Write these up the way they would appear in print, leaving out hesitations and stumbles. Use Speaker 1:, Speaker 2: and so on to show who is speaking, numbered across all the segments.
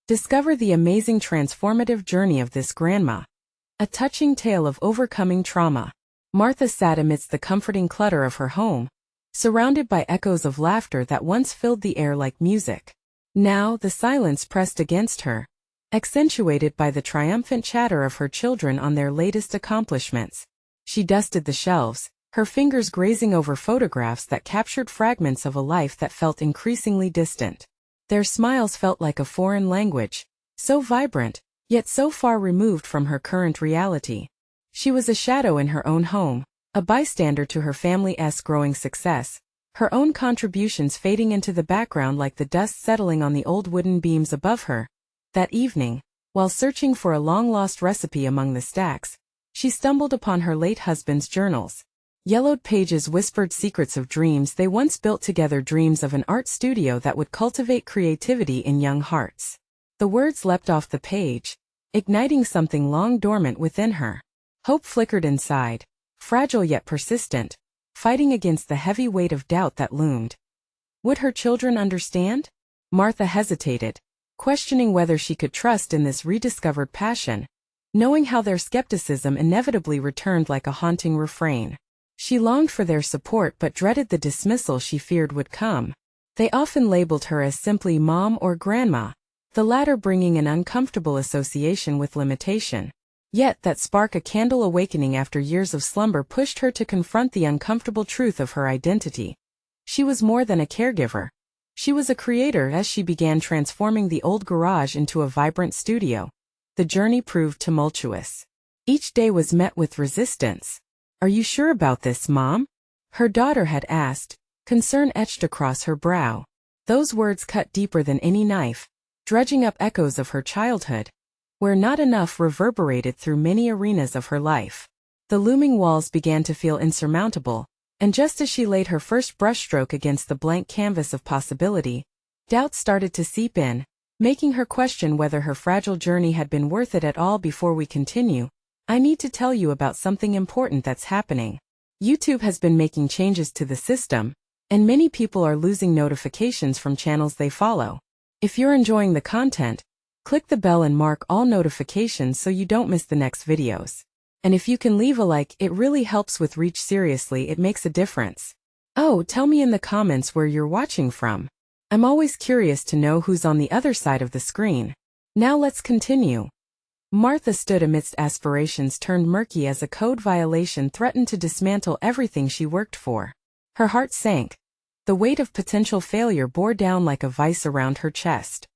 Speaker 1: Discover the amazing transformative journey of this grandma. A touching tale of overcoming trauma. Martha sat amidst the comforting clutter of her home, surrounded by echoes of laughter that once filled the air like music. Now the silence pressed against her, accentuated by the triumphant chatter of her children on their latest accomplishments. She dusted the shelves, her fingers grazing over photographs that captured fragments of a life that felt increasingly distant. Their smiles felt like a foreign language, so vibrant, yet so far removed from her current reality. She was a shadow in her own home, a bystander to her family's growing success, her own contributions fading into the background like the dust settling on the old wooden beams above her. That evening, while searching for a long-lost recipe among the stacks, she stumbled upon her late husband's journals. Yellowed pages whispered secrets of dreams they once built together, dreams of an art studio that would cultivate creativity in young hearts. The words leapt off the page, igniting something long dormant within her. Hope flickered inside, fragile yet persistent, fighting against the heavy weight of doubt that loomed. Would her children understand? Martha hesitated, questioning whether she could trust in this rediscovered passion, knowing how their skepticism inevitably returned like a haunting refrain. She longed for their support but dreaded the dismissal she feared would come. They often labeled her as simply Mom or Grandma, the latter bringing an uncomfortable association with limitation. Yet that spark, a candle awakening after years of slumber, pushed her to confront the uncomfortable truth of her identity. She was more than a caregiver. She was a creator. As she began transforming the old garage into a vibrant studio, the journey proved tumultuous. Each day was met with resistance. "Are you sure about this, Mom?" her daughter had asked, concern etched across her brow. Those words cut deeper than any knife, dredging up echoes of her childhood, where not enough reverberated through many arenas of her life. The looming walls began to feel insurmountable, and just as she laid her first brushstroke against the blank canvas of possibility, doubt started to seep in, making her question whether her fragile journey had been worth it at all. Before we continue, I need to tell you about something important that's happening. YouTube has been making changes to the system, and many people are losing notifications from channels they follow. If you're enjoying the content, click the bell and mark all notifications so you don't miss the next videos. And if you can leave a like, it really helps with reach. Seriously, it makes a difference. Oh, tell me in the comments where you're watching from. I'm always curious to know who's on the other side of the screen. Now let's continue. Martha stood amidst aspirations turned murky as a code violation threatened to dismantle everything she worked for. Her heart sank. The weight of potential failure bore down like a vice around her chest.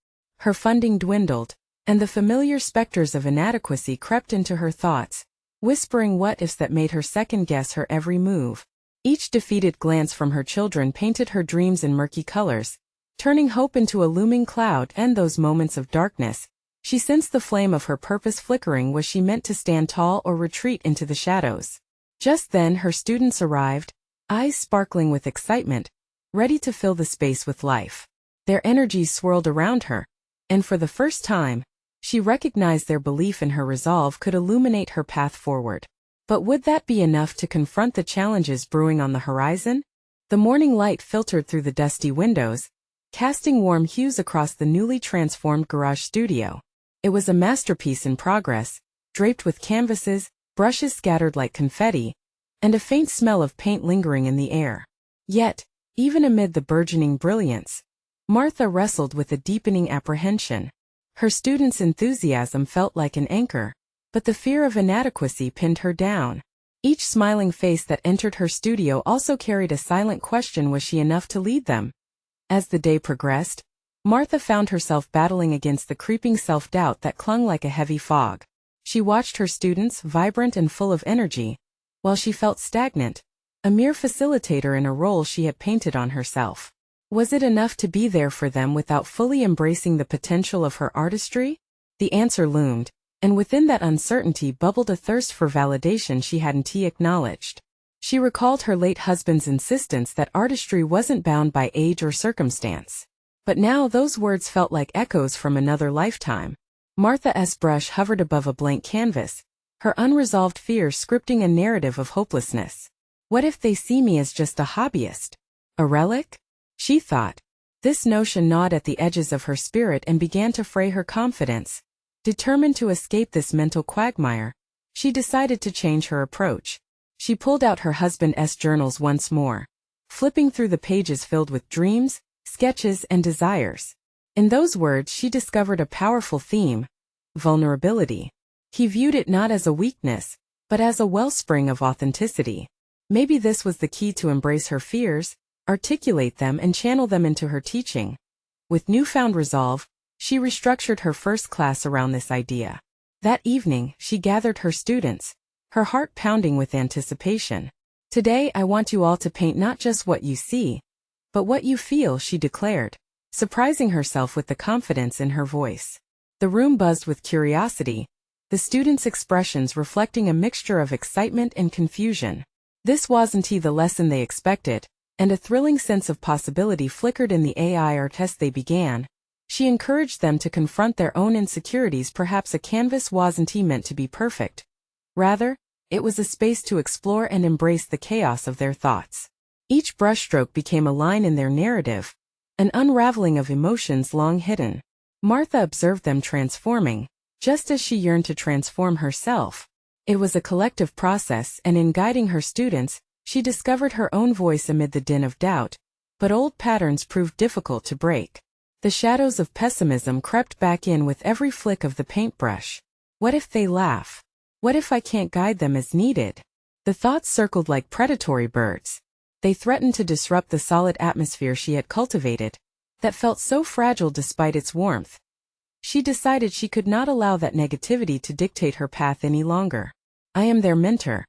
Speaker 1: Her funding dwindled, and the familiar specters of inadequacy crept into her thoughts, whispering what-ifs that made her second-guess her every move. Each defeated glance from her children painted her dreams in murky colors, turning hope into a looming cloud. And those moments of darkness, she sensed the flame of her purpose flickering. Was she meant to stand tall or retreat into the shadows? Just then her students arrived, eyes sparkling with excitement, ready to fill the space with life. Their energies swirled around her, and for the first time, she recognized their belief in her resolve could illuminate her path forward. But would that be enough to confront the challenges brewing on the horizon? The morning light filtered through the dusty windows, casting warm hues across the newly transformed garage studio. It was a masterpiece in progress, draped with canvases, brushes scattered like confetti, and a faint smell of paint lingering in the air. Yet, even amid the burgeoning brilliance, Martha wrestled with a deepening apprehension. Her students' enthusiasm felt like an anchor, but the fear of inadequacy pinned her down. Each smiling face that entered her studio also carried a silent question: was she enough to lead them? As the day progressed, Martha found herself battling against the creeping self-doubt that clung like a heavy fog. She watched her students, vibrant and full of energy, while she felt stagnant, a mere facilitator in a role she had painted on herself. Was it enough to be there for them without fully embracing the potential of her artistry? The answer loomed, and within that uncertainty bubbled a thirst for validation she hadn't acknowledged. She recalled her late husband's insistence that artistry wasn't bound by age or circumstance. But now those words felt like echoes from another lifetime. Martha's brush hovered above a blank canvas, her unresolved fears scripting a narrative of hopelessness. What if they see me as just a hobbyist? A relic? She thought. This notion gnawed at the edges of her spirit and began to fray her confidence. Determined to escape this mental quagmire, she decided to change her approach. She pulled out her husband's journals once more, flipping through the pages filled with dreams, sketches, and desires. In those words she discovered a powerful theme: vulnerability. He viewed it not as a weakness, but as a wellspring of authenticity. Maybe this was the key to embrace her fears, articulate them, and channel them into her teaching. With newfound resolve, she restructured her first class around this idea. That evening, she gathered her students, her heart pounding with anticipation. "Today I want you all to paint not just what you see, but what you feel," she declared, surprising herself with the confidence in her voice. The room buzzed with curiosity, the students' expressions reflecting a mixture of excitement and confusion. This wasn't the lesson they expected, and a thrilling sense of possibility flickered in the AI test they began. She encouraged them to confront their own insecurities. Perhaps a canvas wasn't meant to be perfect. Rather, it was a space to explore and embrace the chaos of their thoughts. Each brushstroke became a line in their narrative, an unraveling of emotions long hidden. Martha observed them transforming, just as she yearned to transform herself. It was a collective process, and in guiding her students, she discovered her own voice amid the din of doubt, but old patterns proved difficult to break. The shadows of pessimism crept back in with every flick of the paintbrush. What if they laugh? What if I can't guide them as needed? The thoughts circled like predatory birds. They threatened to disrupt the solid atmosphere she had cultivated, that felt so fragile despite its warmth. She decided she could not allow that negativity to dictate her path any longer. "I am their mentor.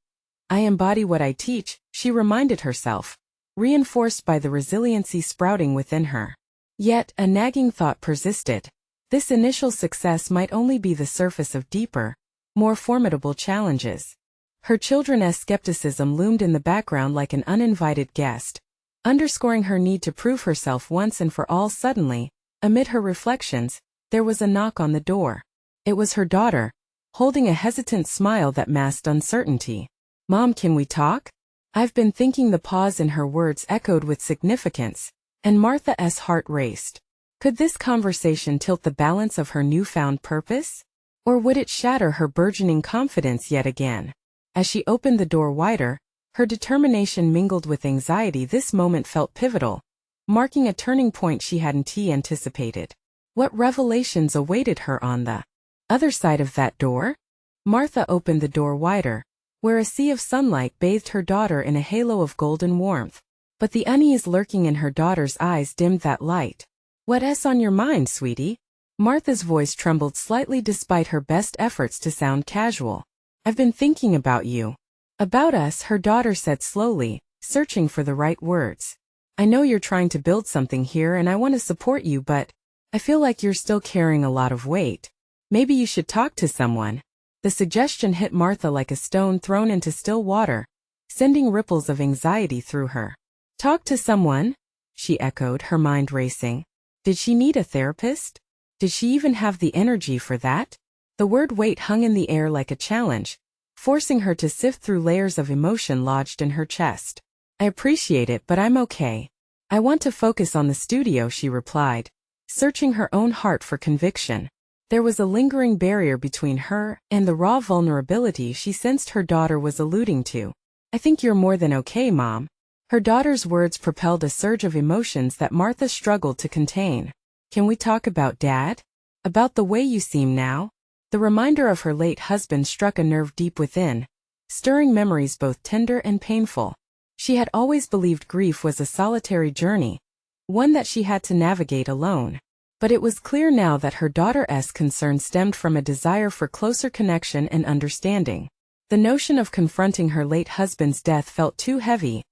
Speaker 1: I embody what I teach," she reminded herself, reinforced by the resiliency sprouting within her. Yet, a nagging thought persisted. This initial success might only be the surface of deeper, more formidable challenges. Her children's skepticism loomed in the background like an uninvited guest, underscoring her need to prove herself once and for all. Suddenly, amid her reflections, there was a knock on the door. It was her daughter, holding a hesitant smile that masked uncertainty. "Mom, can we talk?" "I've been thinking." The pause in her words echoed with significance, and Martha's heart raced. Could this conversation tilt the balance of her newfound purpose? Or would it shatter her burgeoning confidence yet again? As she opened the door wider, her determination mingled with anxiety. This moment felt pivotal, marking a turning point she hadn't anticipated. What revelations awaited her on the other side of that door? Martha opened the door wider, where a sea of sunlight bathed her daughter in a halo of golden warmth. But the unease lurking in her daughter's eyes dimmed that light. "What's on your mind, sweetie?" Martha's voice trembled slightly despite her best efforts to sound casual. "I've been thinking about you." "About us," her daughter said slowly, searching for the right words. "I know you're trying to build something here and I want to support you, but I feel like you're still carrying a lot of weight. Maybe you should talk to someone." The suggestion hit Martha like a stone thrown into still water, sending ripples of anxiety through her. "Talk to someone?" she echoed, her mind racing. Did she need a therapist? Did she even have the energy for that? The word weight hung in the air like a challenge, forcing her to sift through layers of emotion lodged in her chest. "I appreciate it, but I'm okay. I want to focus on the studio," she replied, searching her own heart for conviction. There was a lingering barrier between her and the raw vulnerability she sensed her daughter was alluding to. "I think you're more than okay, Mom." Her daughter's words propelled a surge of emotions that Martha struggled to contain. "Can we talk about Dad? About the way you seem now?" The reminder of her late husband struck a nerve deep within, stirring memories both tender and painful. She had always believed grief was a solitary journey, one that she had to navigate alone. But it was clear now that her daughter's concern stemmed from a desire for closer connection and understanding. The notion of confronting her late husband's death felt too heavy,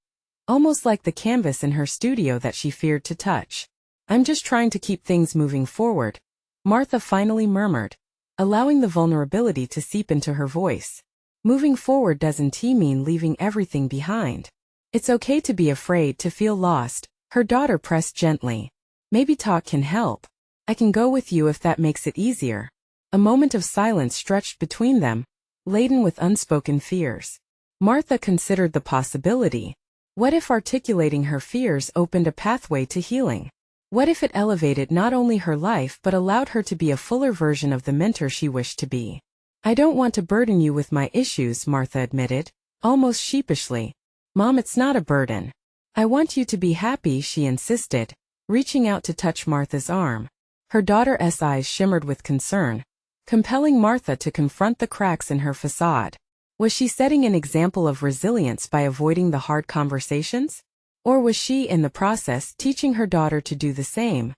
Speaker 1: almost like the canvas in her studio that she feared to touch. "I'm just trying to keep things moving forward," Martha finally murmured, allowing the vulnerability to seep into her voice. "Moving forward doesn't mean leaving everything behind. It's okay to be afraid, to feel lost," her daughter pressed gently. "Maybe talk can help. I can go with you if that makes it easier." A moment of silence stretched between them, laden with unspoken fears. Martha considered the possibility. What if articulating her fears opened a pathway to healing? What if it elevated not only her life but allowed her to be a fuller version of the mentor she wished to be? I don't want to burden you with my issues, Martha admitted, almost sheepishly. Mom, it's not a burden. I want you to be happy, she insisted, reaching out to touch Martha's arm. Her daughter's eyes shimmered with concern, compelling Martha to confront the cracks in her facade. Was she setting an example of resilience by avoiding the hard conversations? Or was she, in the process, teaching her daughter to do the same?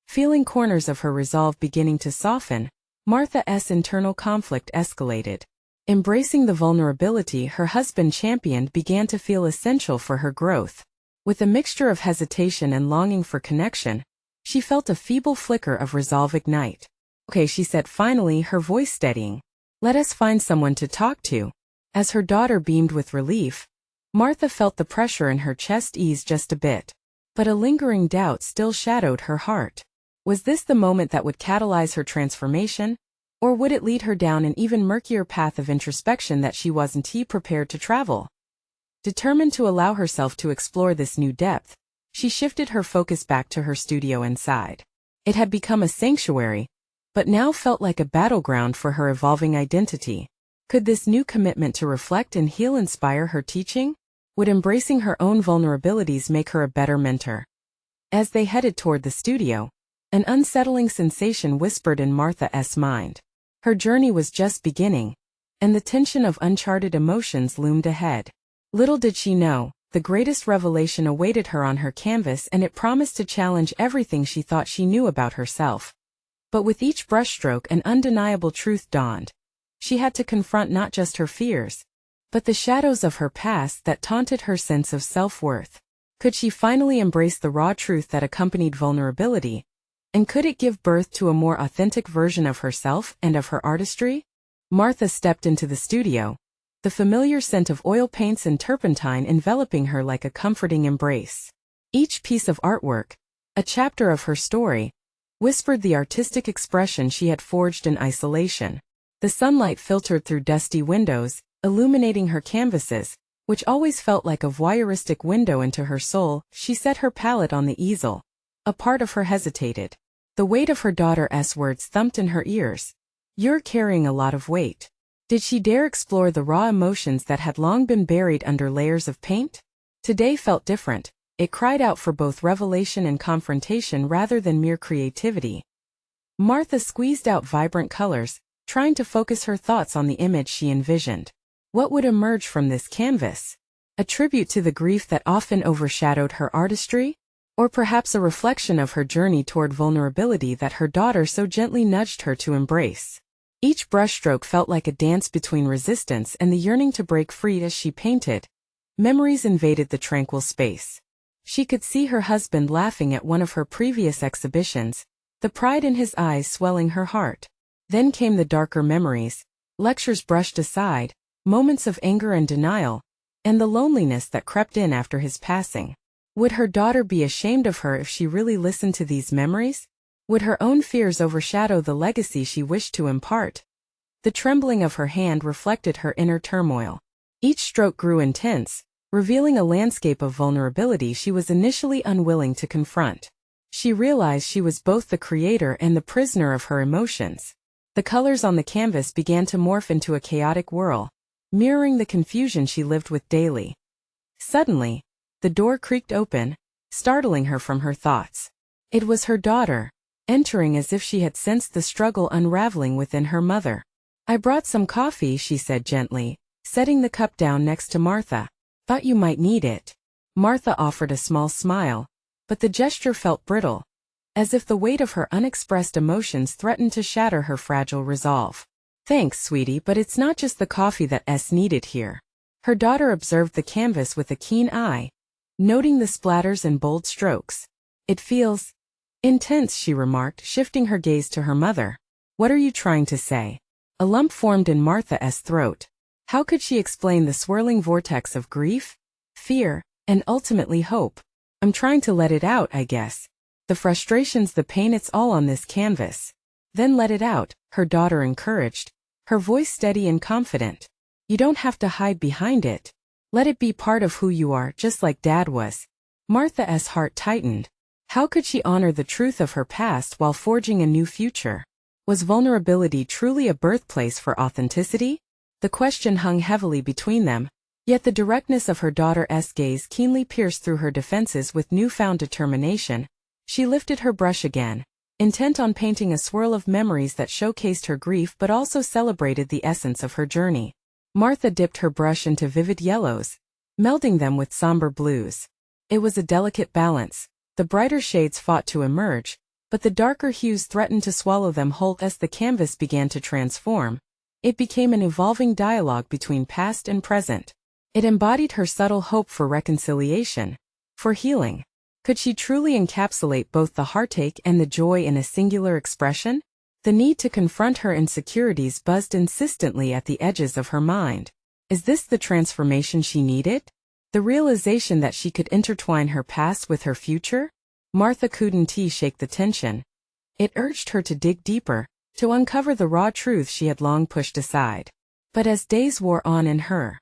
Speaker 1: Feeling corners of her resolve beginning to soften, Martha's internal conflict escalated. Embracing the vulnerability her husband championed began to feel essential for her growth. With a mixture of hesitation and longing for connection, she felt a feeble flicker of resolve ignite. Okay, she said finally, her voice steadying. Let us find someone to talk to. As her daughter beamed with relief, Martha felt the pressure in her chest ease just a bit. But a lingering doubt still shadowed her heart. Was this the moment that would catalyze her transformation? Or would it lead her down an even murkier path of introspection that she wasn't prepared to travel? Determined to allow herself to explore this new depth, she shifted her focus back to her studio inside. It had become a sanctuary, but now felt like a battleground for her evolving identity. Could this new commitment to reflect and heal inspire her teaching? Would embracing her own vulnerabilities make her a better mentor? As they headed toward the studio, an unsettling sensation whispered in Martha's mind. Her journey was just beginning, and the tension of uncharted emotions loomed ahead. Little did she know, the greatest revelation awaited her on her canvas, and it promised to challenge everything she thought she knew about herself. But with each brushstroke, an undeniable truth dawned. She had to confront not just her fears, but the shadows of her past that taunted her sense of self-worth. Could she finally embrace the raw truth that accompanied vulnerability? And could it give birth to a more authentic version of herself and of her artistry? Martha stepped into the studio, the familiar scent of oil paints and turpentine enveloping her like a comforting embrace. Each piece of artwork, a chapter of her story, whispered the artistic expression she had forged in isolation. The sunlight filtered through dusty windows, illuminating her canvases, which always felt like a voyeuristic window into her soul. She set her palette on the easel. A part of her hesitated. The weight of her daughter's words thumped in her ears. You're carrying a lot of weight. Did she dare explore the raw emotions that had long been buried under layers of paint? Today felt different. It cried out for both revelation and confrontation rather than mere creativity. Martha squeezed out vibrant colors, trying to focus her thoughts on the image she envisioned. What would emerge from this canvas? A tribute to the grief that often overshadowed her artistry? Or perhaps a reflection of her journey toward vulnerability that her daughter so gently nudged her to embrace? Each brushstroke felt like a dance between resistance and the yearning to break free. As she painted, memories invaded the tranquil space. She could see her husband laughing at one of her previous exhibitions, the pride in his eyes swelling her heart. Then came the darker memories, lectures brushed aside, moments of anger and denial, and the loneliness that crept in after his passing. Would her daughter be ashamed of her if she really listened to these memories? Would her own fears overshadow the legacy she wished to impart? The trembling of her hand reflected her inner turmoil. Each stroke grew intense, revealing a landscape of vulnerability she was initially unwilling to confront. She realized she was both the creator and the prisoner of her emotions. The colors on the canvas began to morph into a chaotic whirl, mirroring the confusion she lived with daily. Suddenly, the door creaked open, startling her from her thoughts. It was her daughter, entering as if she had sensed the struggle unraveling within her mother. I brought some coffee, she said gently, setting the cup down next to Martha. Thought you might need it. Martha offered a small smile, but the gesture felt brittle, as if the weight of her unexpressed emotions threatened to shatter her fragile resolve. Thanks, sweetie, but it's not just the coffee that's needed here. Her daughter observed the canvas with a keen eye, noting the splatters and bold strokes. It feels intense, she remarked, shifting her gaze to her mother. What are you trying to say? A lump formed in Martha's throat. How could she explain the swirling vortex of grief, fear, and ultimately hope? I'm trying to let it out, I guess. The frustrations, the pain, it's all on this canvas. Then let it out, her daughter encouraged, her voice steady and confident. You don't have to hide behind it. Let it be part of who you are, just like Dad was. Martha's heart tightened. How could she honor the truth of her past while forging a new future? Was vulnerability truly a birthplace for authenticity? The question hung heavily between them, yet the directness of her daughter's gaze keenly pierced through her defenses with newfound determination. She lifted her brush again, intent on painting a swirl of memories that showcased her grief but also celebrated the essence of her journey. Martha dipped her brush into vivid yellows, melding them with somber blues. It was a delicate balance. The brighter shades fought to emerge, but the darker hues threatened to swallow them whole. As the canvas began to transform, it became an evolving dialogue between past and present. It embodied her subtle hope for reconciliation, for healing. Could she truly encapsulate both the heartache and the joy in a singular expression? The need to confront her insecurities buzzed insistently at the edges of her mind. Is this the transformation she needed? The realization that she could intertwine her past with her future? Martha couldn't shake the tension. It urged her to dig deeper, to uncover the raw truth she had long pushed aside. But as days wore on and her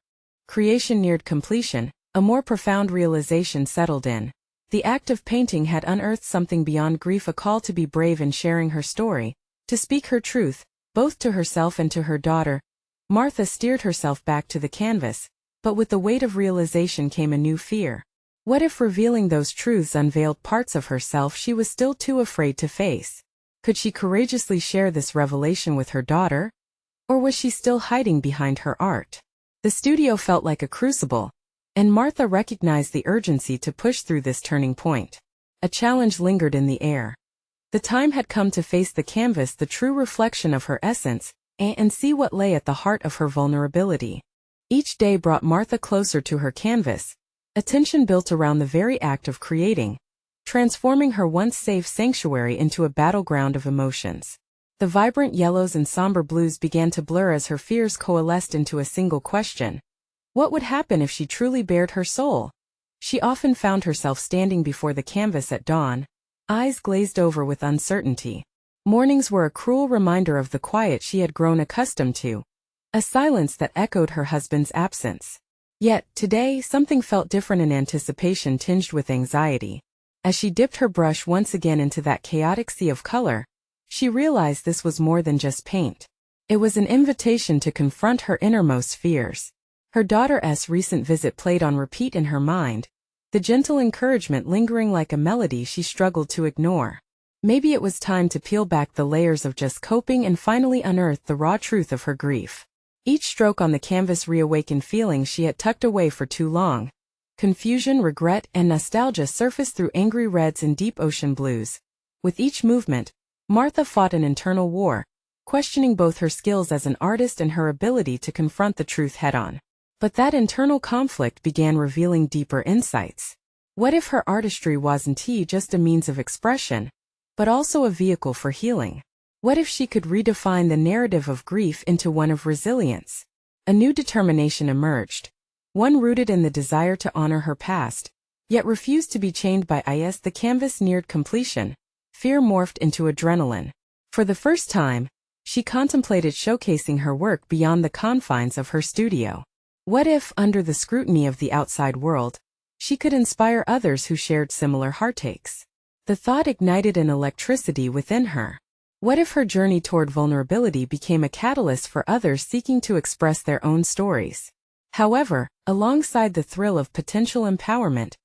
Speaker 1: creation neared completion, a more profound realization settled in. The act of painting had unearthed something beyond grief, a call to be brave in sharing her story, to speak her truth, both to herself and to her daughter. Martha steered herself back to the canvas, but with the weight of realization came a new fear. What if revealing those truths unveiled parts of herself she was still too afraid to face? Could she courageously share this revelation with her daughter? Or was she still hiding behind her art? The studio felt like a crucible, and Martha recognized the urgency to push through this turning point. A challenge lingered in the air. The time had come to face the canvas, the true reflection of her essence, and see what lay at the heart of her vulnerability. Each day brought Martha closer to her canvas, a tension built around the very act of creating, transforming her once safe sanctuary into a battleground of emotions. The vibrant yellows and somber blues began to blur as her fears coalesced into a single question. What would happen if she truly bared her soul? She often found herself standing before the canvas at dawn, eyes glazed over with uncertainty. Mornings were a cruel reminder of the quiet she had grown accustomed to, a silence that echoed her husband's absence. Yet, today, something felt different, an anticipation tinged with anxiety. As she dipped her brush once again into that chaotic sea of color, she realized this was more than just paint. It was an invitation to confront her innermost fears. Her daughter's recent visit played on repeat in her mind, the gentle encouragement lingering like a melody she struggled to ignore. Maybe it was time to peel back the layers of just coping and finally unearth the raw truth of her grief. Each stroke on the canvas reawakened feelings she had tucked away for too long. Confusion, regret, and nostalgia surfaced through angry reds and deep ocean blues. With each movement, Martha fought an internal war, questioning both her skills as an artist and her ability to confront the truth head-on. But that internal conflict began revealing deeper insights. What if her artistry wasn't just a means of expression, but also a vehicle for healing? What if she could redefine the narrative of grief into one of resilience? A new determination emerged, one rooted in the desire to honor her past, yet refused to be chained by is. The canvas neared completion. Fear morphed into adrenaline. For the first time, she contemplated showcasing her work beyond the confines of her studio. What if, under the scrutiny of the outside world, she could inspire others who shared similar heartaches? The thought ignited an electricity within her. What if her journey toward vulnerability became a catalyst for others seeking to express their own stories? However, alongside the thrill of potential empowerment,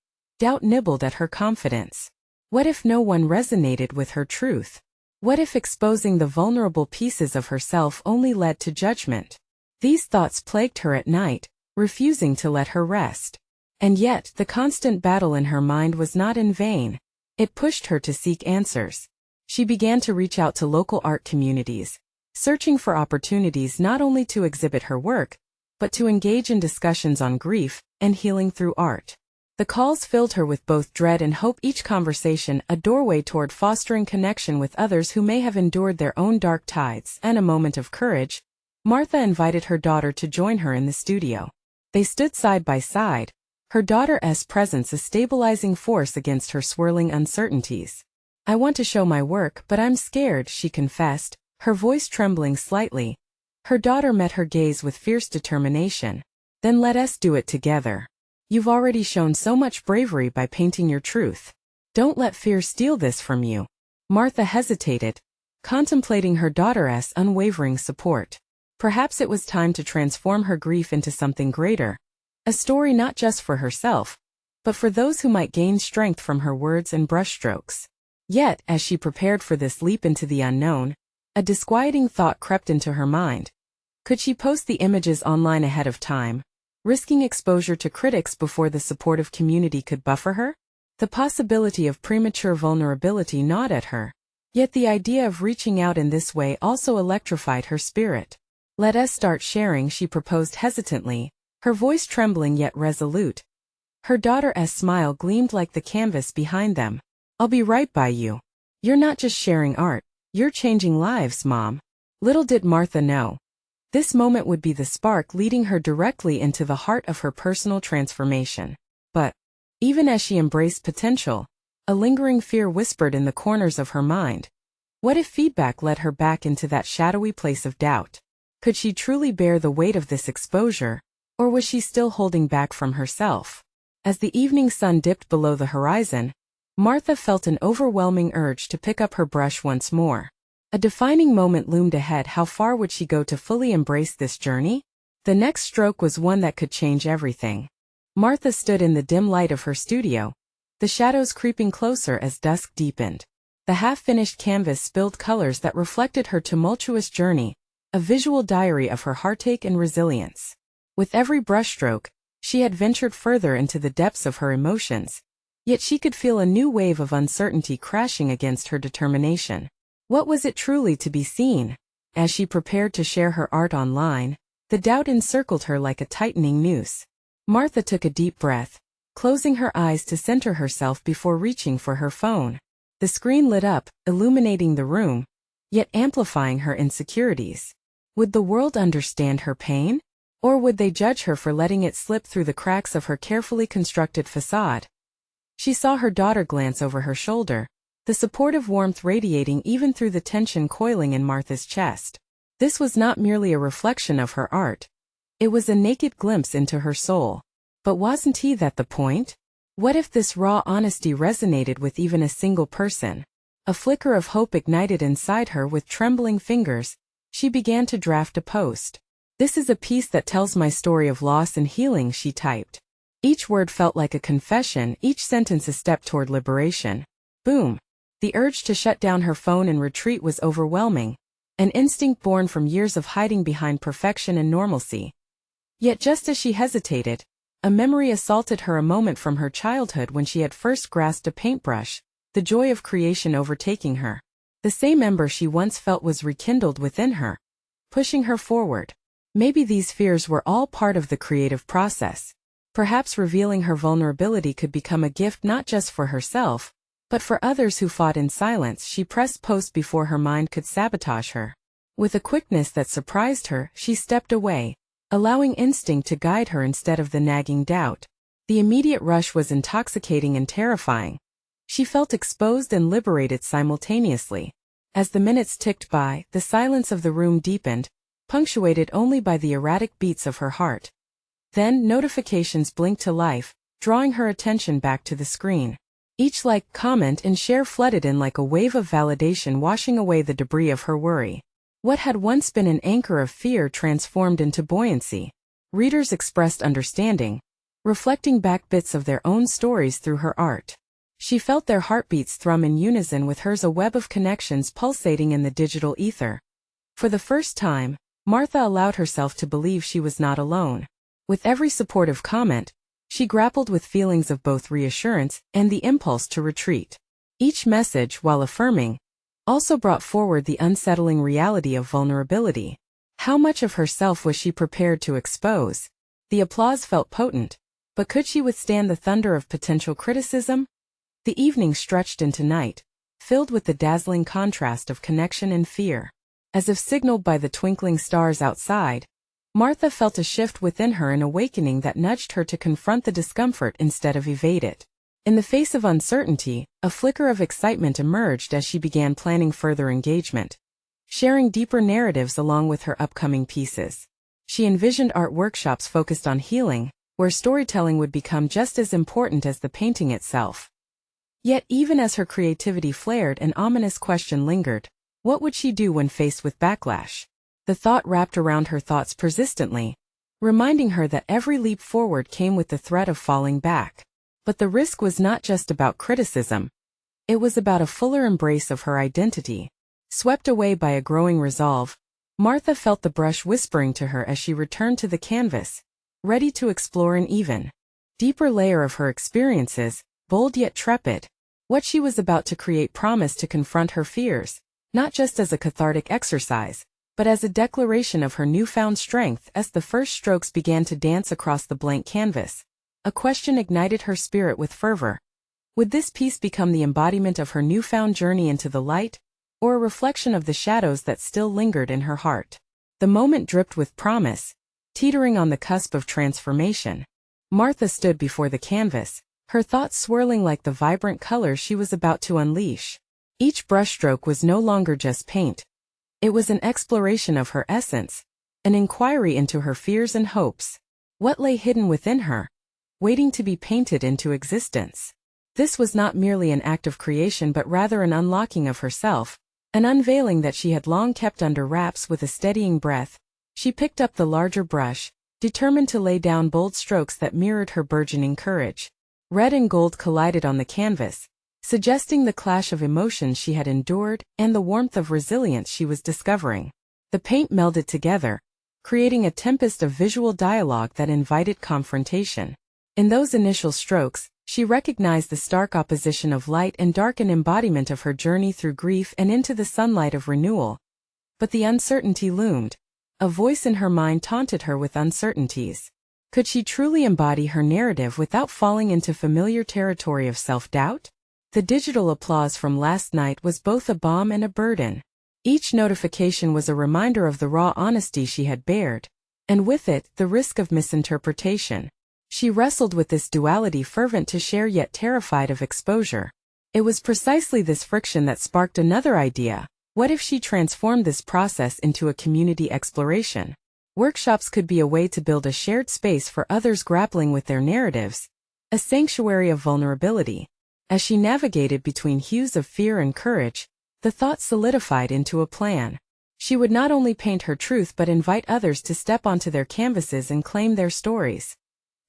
Speaker 1: doubt nibbled at her confidence. What if no one resonated with her truth? What if exposing the vulnerable pieces of herself only led to judgment? These thoughts plagued her at night, refusing to let her rest. And yet, the constant battle in her mind was not in vain. It pushed her to seek answers. She began to reach out to local art communities, searching for opportunities not only to exhibit her work, but to engage in discussions on grief and healing through art. The calls filled her with both dread and hope, each conversation a doorway toward fostering connection with others who may have endured their own dark tides. And a moment of courage, Martha invited her daughter to join her in the studio. They stood side by side, her daughter's presence a stabilizing force against her swirling uncertainties. "I want to show my work, but I'm scared," she confessed, her voice trembling slightly. Her daughter met her gaze with fierce determination. "Then let us do it together. You've already shown so much bravery by painting your truth. Don't let fear steal this from you. Martha hesitated, contemplating her daughter's unwavering support. Perhaps it was time to transform her grief into something greater, a story not just for herself, but for those who might gain strength from her words and brushstrokes. Yet, as she prepared for this leap into the unknown, a disquieting thought crept into her mind. Could she post the images online ahead of time, risking exposure to critics before the supportive community could buffer her? The possibility of premature vulnerability gnawed at her, yet the idea of reaching out in this way also electrified her spirit. "Let us start sharing," she proposed hesitantly, her voice trembling yet resolute. Her daughter's smile gleamed like the canvas behind them. "I'll be right by you. You're not just sharing art, you're changing lives, Mom." Little did Martha know, this moment would be the spark leading her directly into the heart of her personal transformation. But, even as she embraced potential, a lingering fear whispered in the corners of her mind. What if feedback led her back into that shadowy place of doubt? Could she truly bear the weight of this exposure, or was she still holding back from herself? As the evening sun dipped below the horizon, Martha felt an overwhelming urge to pick up her brush once more. A defining moment loomed ahead. How far would she go to fully embrace this journey? The next stroke was one that could change everything. Martha stood in the dim light of her studio, the shadows creeping closer as dusk deepened. The half-finished canvas spilled colors that reflected her tumultuous journey, a visual diary of her heartache and resilience. With every brushstroke, she had ventured further into the depths of her emotions, yet she could feel a new wave of uncertainty crashing against her determination. What was it truly to be seen? As she prepared to share her art online, the doubt encircled her like a tightening noose. Martha took a deep breath, closing her eyes to center herself before reaching for her phone. The screen lit up, illuminating the room, yet amplifying her insecurities. Would the world understand her pain? Or would they judge her for letting it slip through the cracks of her carefully constructed facade? She saw her daughter glance over her shoulder, the supportive warmth radiating even through the tension coiling in Martha's chest. This was not merely a reflection of her art. It was a naked glimpse into her soul. But wasn't that the point? What if this raw honesty resonated with even a single person? A flicker of hope ignited inside her. With trembling fingers, she began to draft a post. "This is a piece that tells my story of loss and healing," she typed. Each word felt like a confession, each sentence a step toward liberation. Boom! The urge to shut down her phone and retreat was overwhelming, an instinct born from years of hiding behind perfection and normalcy. Yet just as she hesitated, a memory assaulted her, a moment from her childhood when she had first grasped a paintbrush, the joy of creation overtaking her. The same ember she once felt was rekindled within her, pushing her forward. Maybe these fears were all part of the creative process. Perhaps revealing her vulnerability could become a gift not just for herself, but for others who fought in silence. She pressed post before her mind could sabotage her. With a quickness that surprised her, she stepped away, allowing instinct to guide her instead of the nagging doubt. The immediate rush was intoxicating and terrifying. She felt exposed and liberated simultaneously. As the minutes ticked by, the silence of the room deepened, punctuated only by the erratic beats of her heart. Then notifications blinked to life, drawing her attention back to the screen. Each like, comment, and share flooded in like a wave of validation, washing away the debris of her worry. What had once been an anchor of fear transformed into buoyancy. Readers expressed understanding, reflecting back bits of their own stories through her art. She felt their heartbeats thrum in unison with hers, a web of connections pulsating in the digital ether. For the first time, Martha allowed herself to believe she was not alone. With every supportive comment, she grappled with feelings of both reassurance and the impulse to retreat. Each message, while affirming, also brought forward the unsettling reality of vulnerability. How much of herself was she prepared to expose? The applause felt potent, but could she withstand the thunder of potential criticism? The evening stretched into night, filled with the dazzling contrast of connection and fear. As if signaled by the twinkling stars outside, Martha felt a shift within her, an awakening that nudged her to confront the discomfort instead of evade it. In the face of uncertainty, a flicker of excitement emerged as she began planning further engagement, sharing deeper narratives along with her upcoming pieces. She envisioned art workshops focused on healing, where storytelling would become just as important as the painting itself. Yet even as her creativity flared, an ominous question lingered. What would she do when faced with backlash? The thought wrapped around her thoughts persistently, reminding her that every leap forward came with the threat of falling back. But the risk was not just about criticism. It was about a fuller embrace of her identity. Swept away by a growing resolve, Martha felt the brush whispering to her as she returned to the canvas, ready to explore an even deeper layer of her experiences, bold yet trepid. What she was about to create promised to confront her fears, not just as a cathartic exercise, but as a declaration of her newfound strength. As the first strokes began to dance across the blank canvas, a question ignited her spirit with fervor. Would this piece become the embodiment of her newfound journey into the light, or a reflection of the shadows that still lingered in her heart? The moment dripped with promise, teetering on the cusp of transformation. Martha stood before the canvas, her thoughts swirling like the vibrant colors she was about to unleash. Each brushstroke was no longer just paint. It was an exploration of her essence, an inquiry into her fears and hopes. What lay hidden within her, waiting to be painted into existence? This was not merely an act of creation but rather an unlocking of herself, an unveiling that she had long kept under wraps. With a steadying breath, she picked up the larger brush, determined to lay down bold strokes that mirrored her burgeoning courage. Red and gold collided on the canvas, suggesting the clash of emotions she had endured and the warmth of resilience she was discovering. The paint melded together, creating a tempest of visual dialogue that invited confrontation. In those initial strokes, she recognized the stark opposition of light and dark, an embodiment of her journey through grief and into the sunlight of renewal. But the uncertainty loomed. A voice in her mind taunted her with uncertainties. Could she truly embody her narrative without falling into familiar territory of self-doubt? The digital applause from last night was both a balm and a burden. Each notification was a reminder of the raw honesty she had bared, and with it, the risk of misinterpretation. She wrestled with this duality, fervent to share yet terrified of exposure. It was precisely this friction that sparked another idea. What if she transformed this process into a community exploration? Workshops could be a way to build a shared space for others grappling with their narratives, a sanctuary of vulnerability. As she navigated between hues of fear and courage, the thought solidified into a plan. She would not only paint her truth but invite others to step onto their canvases and claim their stories.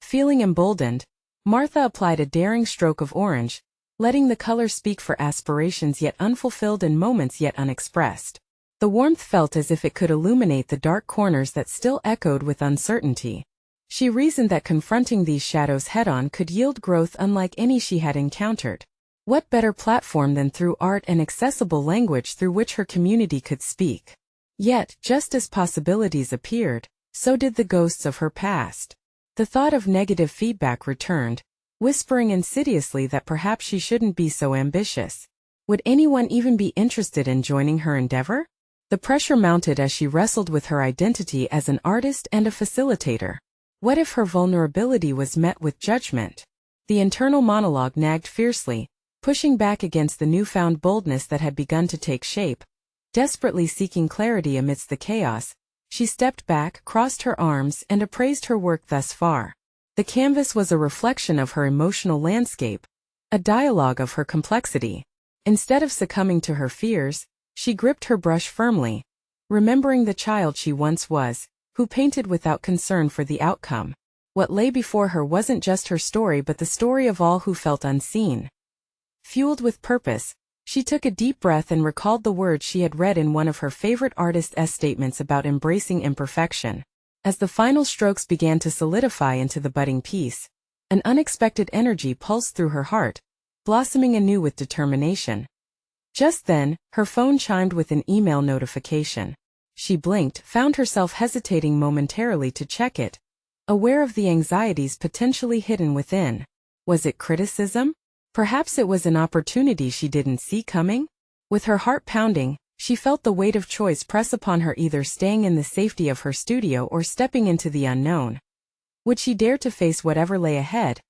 Speaker 1: Feeling emboldened, Martha applied a daring stroke of orange, letting the color speak for aspirations yet unfulfilled and moments yet unexpressed. The warmth felt as if it could illuminate the dark corners that still echoed with uncertainty. She reasoned that confronting these shadows head-on could yield growth unlike any she had encountered. What better platform than through art and accessible language through which her community could speak? Yet, just as possibilities appeared, so did the ghosts of her past. The thought of negative feedback returned, whispering insidiously that perhaps she shouldn't be so ambitious. Would anyone even be interested in joining her endeavor? The pressure mounted as she wrestled with her identity as an artist and a facilitator. What if her vulnerability was met with judgment? The internal monologue nagged fiercely, pushing back against the newfound boldness that had begun to take shape. Desperately seeking clarity amidst the chaos, she stepped back, crossed her arms, and appraised her work thus far. The canvas was a reflection of her emotional landscape, a dialogue of her complexity. Instead of succumbing to her fears, she gripped her brush firmly, remembering the child she once was, who painted without concern for the outcome. What lay before her wasn't just her story but the story of all who felt unseen. Fueled with purpose, she took a deep breath and recalled the words she had read in one of her favorite artist's statements about embracing imperfection. As the final strokes began to solidify into the budding piece, an unexpected energy pulsed through her heart, blossoming anew with determination. Just then, her phone chimed with an email notification. She blinked, found herself hesitating momentarily to check it, aware of the anxieties potentially hidden within. Was it criticism? Perhaps it was an opportunity she didn't see coming? With her heart pounding, she felt the weight of choice press upon her, either staying in the safety of her studio or stepping into the unknown. Would she dare to face whatever lay ahead,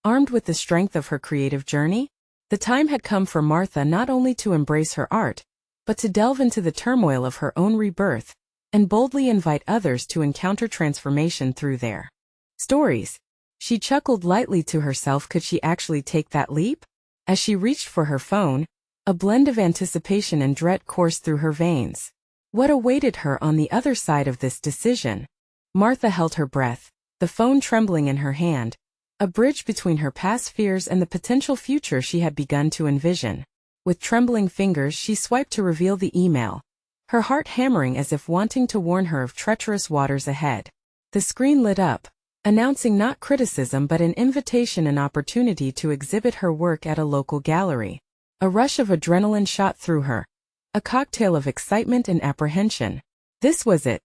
Speaker 1: armed with the strength of her creative journey? The time had come for Martha not only to embrace her art, but to delve into the turmoil of her own rebirth, and boldly invite others to encounter transformation through their stories. She chuckled lightly to herself. Could she actually take that leap? As she reached for her phone, a blend of anticipation and dread coursed through her veins. What awaited her on the other side of this decision? Martha held her breath, the phone trembling in her hand, a bridge between her past fears and the potential future she had begun to envision. With trembling fingers she swiped to reveal the email, her heart hammering as if wanting to warn her of treacherous waters ahead. The screen lit up, announcing not criticism but an invitation and opportunity to exhibit her work at a local gallery. A rush of adrenaline shot through her, a cocktail of excitement and apprehension. This was it,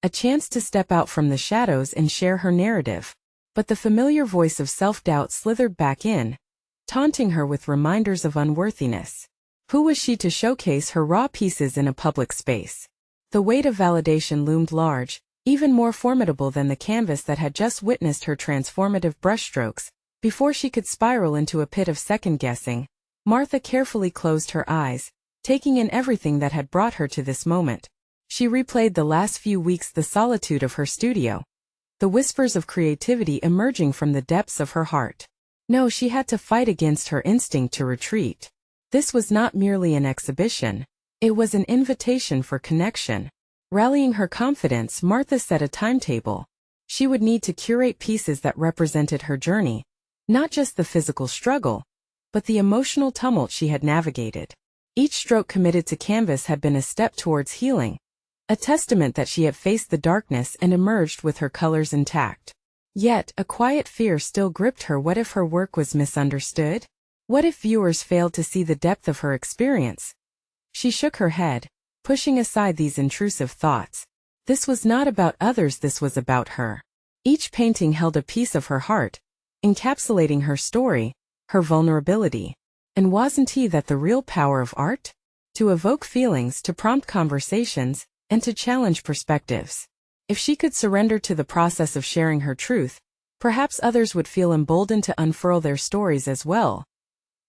Speaker 1: a chance to step out from the shadows and share her narrative. But the familiar voice of self-doubt slithered back in, taunting her with reminders of unworthiness. Who was she to showcase her raw pieces in a public space? The weight of validation loomed large, even more formidable than the canvas that had just witnessed her transformative brushstrokes. Before she could spiral into a pit of second-guessing, Martha carefully closed her eyes, taking in everything that had brought her to this moment. She replayed the last few weeks, the solitude of her studio, the whispers of creativity emerging from the depths of her heart. No, she had to fight against her instinct to retreat. This was not merely an exhibition, it was an invitation for connection. Rallying her confidence, Martha set a timetable. She would need to curate pieces that represented her journey, not just the physical struggle, but the emotional tumult she had navigated. Each stroke committed to canvas had been a step towards healing, a testament that she had faced the darkness and emerged with her colors intact. Yet, a quiet fear still gripped her. What if her work was misunderstood? What if viewers failed to see the depth of her experience? She shook her head, pushing aside these intrusive thoughts. This was not about others, this was about her. Each painting held a piece of her heart, encapsulating her story, her vulnerability. And wasn't that the real power of art? To evoke feelings, to prompt conversations, and to challenge perspectives. If she could surrender to the process of sharing her truth, perhaps others would feel emboldened to unfurl their stories as well.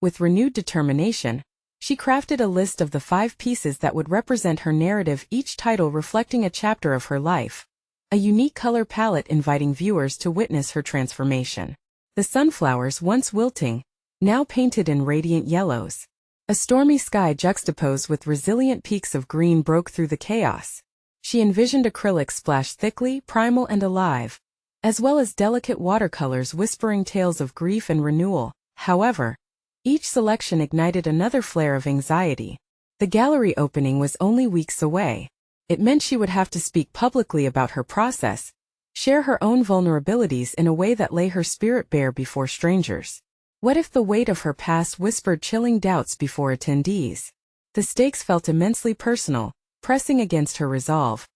Speaker 1: With renewed determination, she crafted a list of the 5 pieces that would represent her narrative, each title reflecting a chapter of her life, a unique color palette inviting viewers to witness her transformation. The sunflowers, once wilting, now painted in radiant yellows. A stormy sky juxtaposed with resilient peaks of green broke through the chaos. She envisioned acrylics splashed thickly, primal and alive, as well as delicate watercolors whispering tales of grief and renewal. However, each selection ignited another flare of anxiety. The gallery opening was only weeks away. It meant she would have to speak publicly about her process, share her own vulnerabilities in a way that lay her spirit bare before strangers. What if the weight of her past whispered chilling doubts before attendees? The stakes felt immensely personal, pressing against her resolve.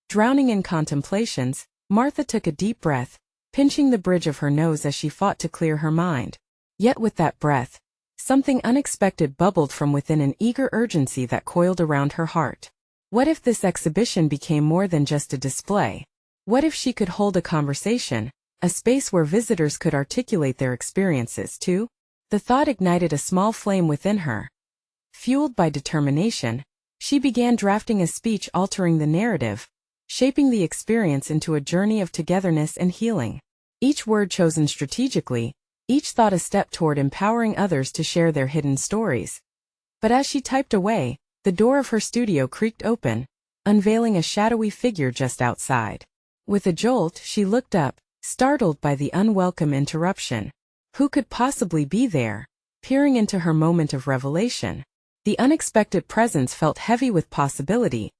Speaker 1: Drowning in contemplations, Martha took a deep breath, pinching the bridge of her nose as she fought to clear her mind. Yet with that breath, something unexpected bubbled from within, an eager urgency that coiled around her heart. What if this exhibition became more than just a display? What if she could hold a conversation, a space where visitors could articulate their experiences too? The thought ignited a small flame within her. Fueled by determination, she began drafting a speech altering the narrative, shaping the experience into a journey of togetherness and healing. Each word chosen strategically, each thought a step toward empowering others to share their hidden stories. But as she typed away, the door of her studio creaked open, unveiling a shadowy figure just outside. With a jolt, she looked up, startled by the unwelcome interruption. Who could possibly be there? Peering into her moment of revelation, the unexpected presence felt heavy with possibility,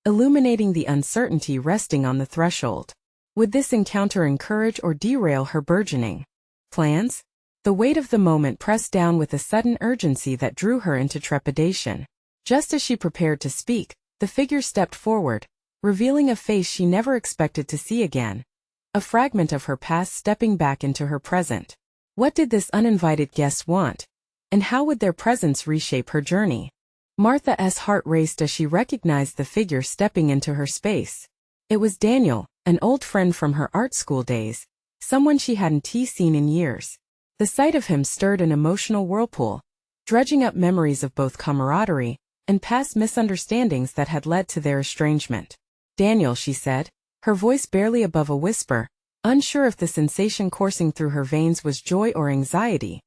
Speaker 1: illuminating the uncertainty resting on the threshold. Would this encounter encourage or derail her burgeoning plans? The weight of the moment pressed down with a sudden urgency that drew her into trepidation. Just as she prepared to speak, the figure stepped forward, revealing a face she never expected to see again. A fragment of her past stepping back into her present. What did this uninvited guest want? And how would their presence reshape her journey? Martha's heart raced as she recognized the figure stepping into her space. It was Daniel, an old friend from her art school days, someone she hadn't seen in years. The sight of him stirred an emotional whirlpool, dredging up memories of both camaraderie and past misunderstandings that had led to their estrangement. "Daniel," she said, her voice barely above a whisper, unsure if the sensation coursing through her veins was joy or anxiety.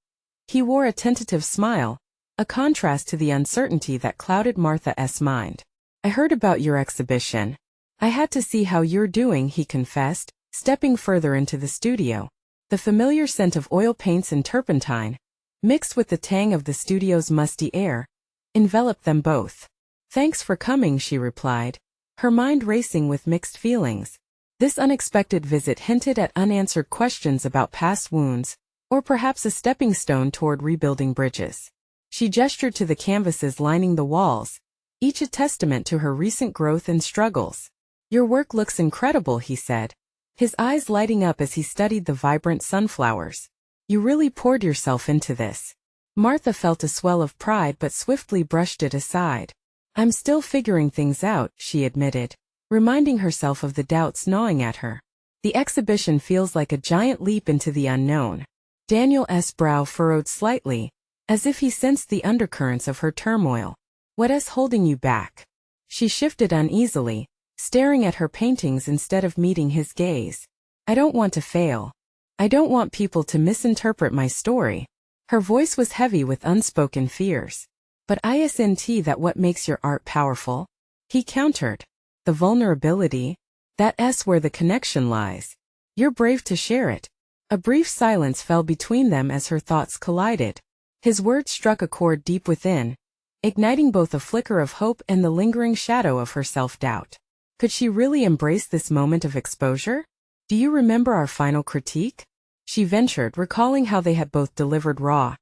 Speaker 1: He wore a tentative smile, a contrast to the uncertainty that clouded Martha's mind. I heard about your exhibition. I had to see how you're doing, he confessed, stepping further into the studio. The familiar scent of oil paints and turpentine, mixed with the tang of the studio's musty air, enveloped them both. Thanks for coming, she replied, her mind racing with mixed feelings. This unexpected visit hinted at unanswered questions about past wounds, or perhaps a stepping stone toward rebuilding bridges. She gestured to the canvases lining the walls, each a testament to her recent growth and struggles. Your work looks incredible, he said, his eyes lighting up as he studied the vibrant sunflowers. You really poured yourself into this. Martha felt a swell of pride but swiftly brushed it aside. I'm still figuring things out, she admitted, reminding herself of the doubts gnawing at her. The exhibition feels like a giant leap into the unknown. Daniel's brow furrowed slightly, as if he sensed the undercurrents of her turmoil. What's holding you back? She shifted uneasily, staring at her paintings instead of meeting his gaze. I don't want to fail. I don't want people to misinterpret my story. Her voice was heavy with unspoken fears. But isn't that what makes your art powerful? He countered. The vulnerability? That's where the connection lies. You're brave to share it. A brief silence fell between them as her thoughts collided. His words struck a chord deep within, igniting both a flicker of hope and the lingering shadow of her self-doubt. Could she really embrace this moment of exposure? Do you remember our final critique? She ventured, recalling how they had both delivered raw,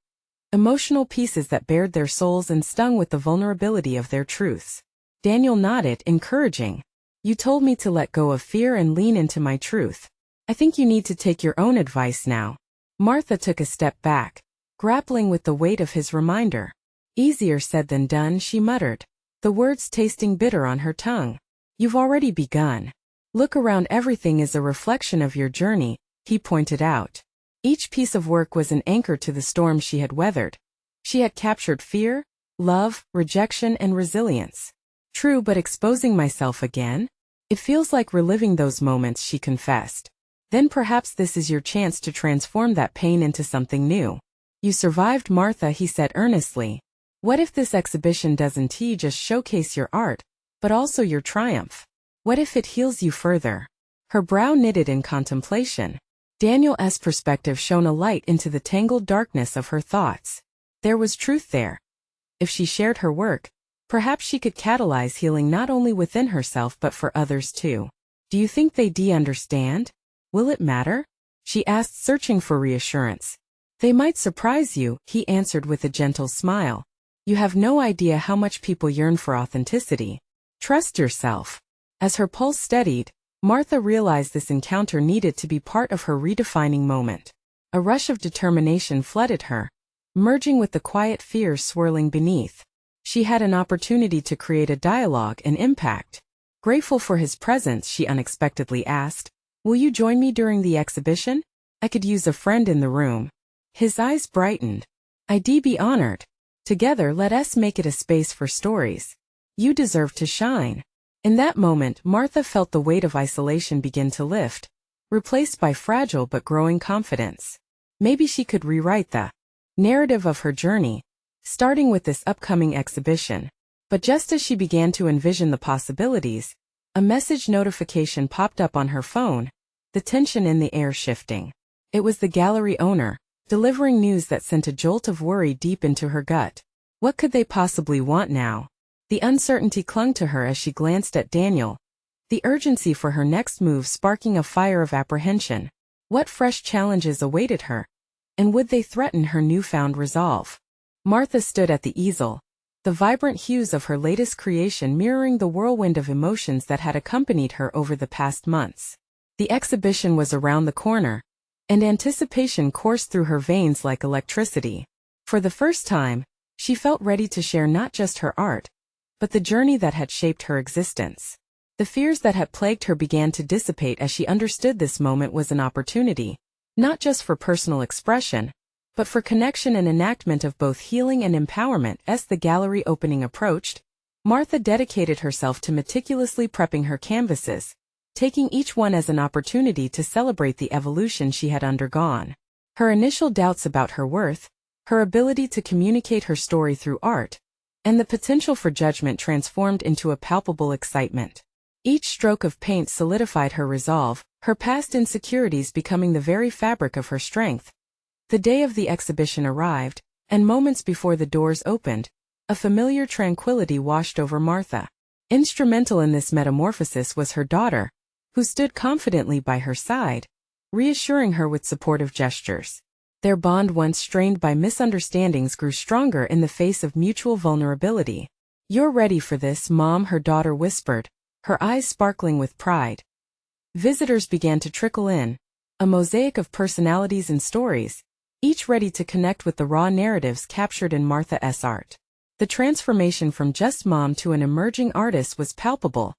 Speaker 1: emotional pieces that bared their souls and stung with the vulnerability of their truths. Daniel nodded, encouraging. You told me to let go of fear and lean into my truth. I think you need to take your own advice now. Martha took a step back, grappling with the weight of his reminder. Easier said than done, she muttered, the words tasting bitter on her tongue. You've already begun. Look around, everything is a reflection of your journey, he pointed out. Each piece of work was an anchor to the storm she had weathered. She had captured fear, love, rejection, and resilience. True, but exposing myself again? It feels like reliving those moments, she confessed. Then perhaps this is your chance to transform that pain into something new. You survived, Martha, he said earnestly. What if this exhibition doesn't just showcase your art, but also your triumph? What if it heals you further? Her brow knitted in contemplation. Daniel's perspective shone a light into the tangled darkness of her thoughts. There was truth there. If she shared her work, perhaps she could catalyze healing not only within herself but for others too. Do you think they understand? Will it matter? She asked, searching for reassurance. They might surprise you, he answered with a gentle smile. You have no idea how much people yearn for authenticity. Trust yourself. As her pulse steadied, Martha realized this encounter needed to be part of her redefining moment. A rush of determination flooded her, merging with the quiet fears swirling beneath. She had an opportunity to create a dialogue and impact. Grateful for his presence, she unexpectedly asked, will you join me during the exhibition? I could use a friend in the room. His eyes brightened. I'd be honored. Together, let us make it a space for stories. You deserve to shine. In that moment, Martha felt the weight of isolation begin to lift, replaced by fragile but growing confidence. Maybe she could rewrite the narrative of her journey, starting with this upcoming exhibition. But just as she began to envision the possibilities, a message notification popped up on her phone, the tension in the air shifting. It was the gallery owner, delivering news that sent a jolt of worry deep into her gut. What could they possibly want now? The uncertainty clung to her as she glanced at Daniel, the urgency for her next move sparking a fire of apprehension. What fresh challenges awaited her? And would they threaten her newfound resolve? Martha stood at the easel, the vibrant hues of her latest creation mirroring the whirlwind of emotions that had accompanied her over the past months. The exhibition was around the corner, and anticipation coursed through her veins like electricity. For the first time, she felt ready to share not just her art, but the journey that had shaped her existence. The fears that had plagued her began to dissipate as she understood this moment was an opportunity, not just for personal expression, but for connection and enactment of both healing and empowerment. As the gallery opening approached, Martha dedicated herself to meticulously prepping her canvases, taking each one as an opportunity to celebrate the evolution she had undergone. Her initial doubts about her worth, her ability to communicate her story through art, and the potential for judgment transformed into a palpable excitement. Each stroke of paint solidified her resolve, her past insecurities becoming the very fabric of her strength. The day of the exhibition arrived, and moments before the doors opened, a familiar tranquility washed over Martha. Instrumental in this metamorphosis was her daughter, who stood confidently by her side, reassuring her with supportive gestures. Their bond, once strained by misunderstandings, grew stronger in the face of mutual vulnerability. "You're ready for this, Mom," her daughter whispered, her eyes sparkling with pride. Visitors began to trickle in, a mosaic of personalities and stories, each ready to connect with the raw narratives captured in Martha's art. The transformation from just mom to an emerging artist was palpable,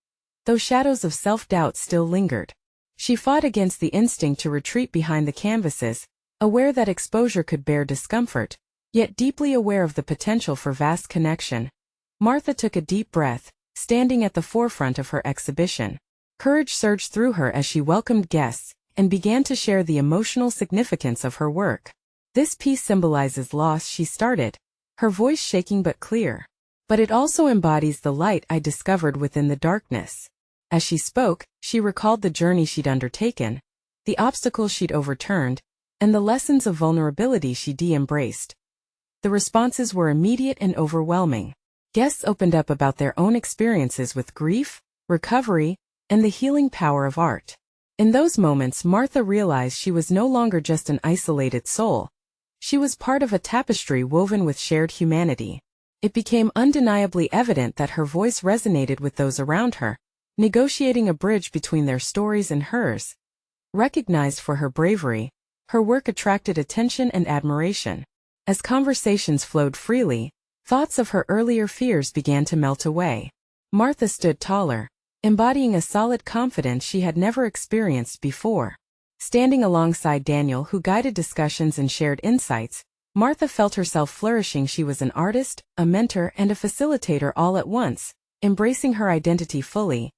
Speaker 1: though shadows of self-doubt still lingered. She fought against the instinct to retreat behind the canvases, aware that exposure could bear discomfort, yet deeply aware of the potential for vast connection. Martha took a deep breath, standing at the forefront of her exhibition. Courage surged through her as she welcomed guests and began to share the emotional significance of her work. "This piece symbolizes loss," she started, her voice shaking but clear. "But it also embodies the light I discovered within the darkness." As she spoke, she recalled the journey she'd undertaken, the obstacles she'd overturned, and the lessons of vulnerability she'd embraced. The responses were immediate and overwhelming. Guests opened up about their own experiences with grief, recovery, and the healing power of art. In those moments, Martha realized she was no longer just an isolated soul. She was part of a tapestry woven with shared humanity. It became undeniably evident that her voice resonated with those around her, negotiating a bridge between their stories and hers. Recognized for her bravery, her work attracted attention and admiration. As conversations flowed freely, thoughts of her earlier fears began to melt away. Martha stood taller, embodying a solid confidence she had never experienced before. Standing alongside Daniel, who guided discussions and shared insights, Martha felt herself flourishing. She was an artist, a mentor, and a facilitator all at once, embracing her identity fully.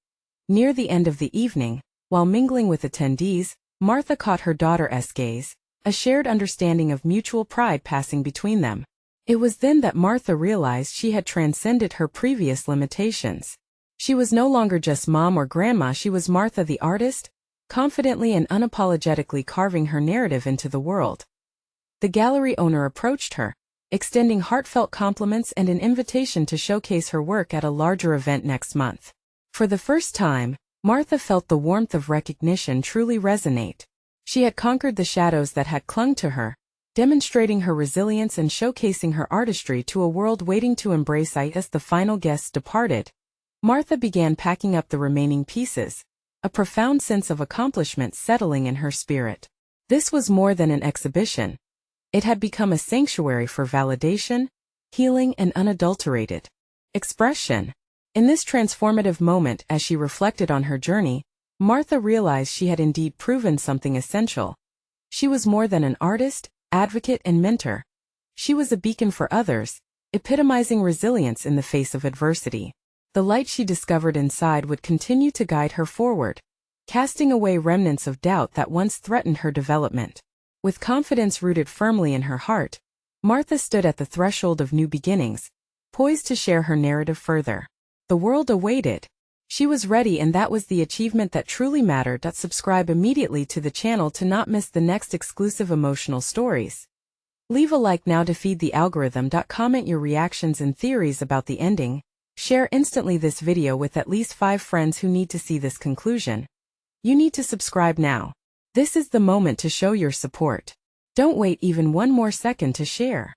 Speaker 1: Near the end of the evening, while mingling with attendees, Martha caught her daughter's gaze, a shared understanding of mutual pride passing between them. It was then that Martha realized she had transcended her previous limitations. She was no longer just mom or grandma, she was Martha the artist, confidently and unapologetically carving her narrative into the world. The gallery owner approached her, extending heartfelt compliments and an invitation to showcase her work at a larger event next month. For the first time, Martha felt the warmth of recognition truly resonate. She had conquered the shadows that had clung to her, demonstrating her resilience and showcasing her artistry to a world waiting to embrace her. As the final guests departed, Martha began packing up the remaining pieces, a profound sense of accomplishment settling in her spirit. This was more than an exhibition. It had become a sanctuary for validation, healing, and unadulterated expression. In this transformative moment, as she reflected on her journey, Martha realized she had indeed proven something essential. She was more than an artist, advocate, and mentor. She was a beacon for others, epitomizing resilience in the face of adversity. The light she discovered inside would continue to guide her forward, casting away remnants of doubt that once threatened her development. With confidence rooted firmly in her heart, Martha stood at the threshold of new beginnings, poised to share her narrative further. The world awaited. She was ready, and that was the achievement that truly mattered. Subscribe immediately to the channel to not miss the next exclusive emotional stories. Leave a like now to feed the algorithm. Comment your reactions and theories about the ending. Share instantly this video with at least 5 friends who need to see this conclusion. You need to subscribe now. This is the moment to show your support. Don't wait even one more second to share.